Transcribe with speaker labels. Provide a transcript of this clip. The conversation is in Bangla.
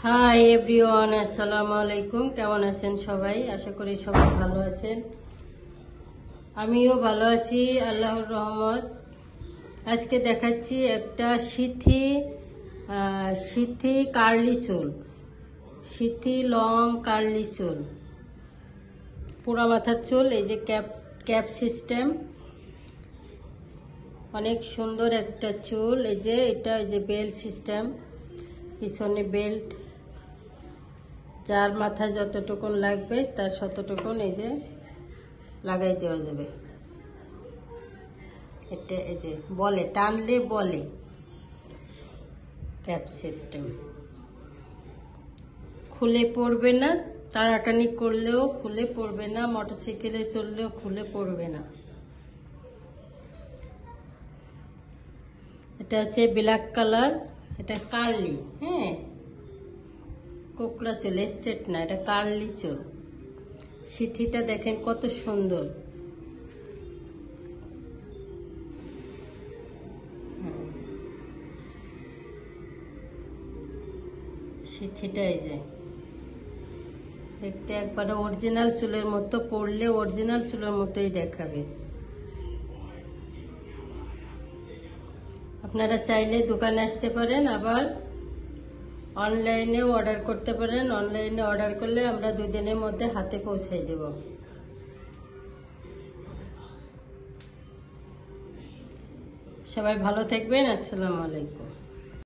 Speaker 1: হাই এভরিওয়ান, আসসালামু আলাইকুম। কেমন আছেন সবাই? আশা করি সবাই ভালো আছেন। আমিও ভালো আছি, আল্লাহর রহমত। আজকে দেখাচ্ছি একটা সিথি কার্লি চুল, সিথি লং কার্লি চুল, পুরা মাথার চুল। এই যে ক্যাপ সিস্টেম, অনেক সুন্দর একটা চুল। এই যে এটা বেল্ট সিস্টেম, পিছনে বেল্ট, যার মাথায় যতটুকুন লাগবে তার ততটুকুন এই যে লাগাই দেওয়া যাবে। এটা এই যে বলে, টানলে বলে, ক্যাপ সিস্টেম। খুলে পড়বে না, টানাটানি করলেও খুলে পড়বে না, মোটরসাইকেলে চললেও খুলে পড়বে না। এটা হচ্ছে ব্ল্যাক কালার, এটা কার্লি। হ্যাঁ, কোকড়া চুল, স্ট্রেট না, এটা কার্লি চুল। সিথিটা দেখেন কত সুন্দর। সিথিটা এই যে দেখতে একবারে অরিজিনাল চুলের মতো, পরলে অরিজিনাল চুলের মতোই দেখাবে। আপনারা চাইলে দোকানে আসতে পারেন, আবার অনলাইনেও অর্ডার করতে পারেন। অনলাইনে অর্ডার করলে আমরা 2 দিনের মধ্যে হাতে পৌঁছাই দেব। সবাই ভালো থাকবেন। আসসালামু আলাইকুম।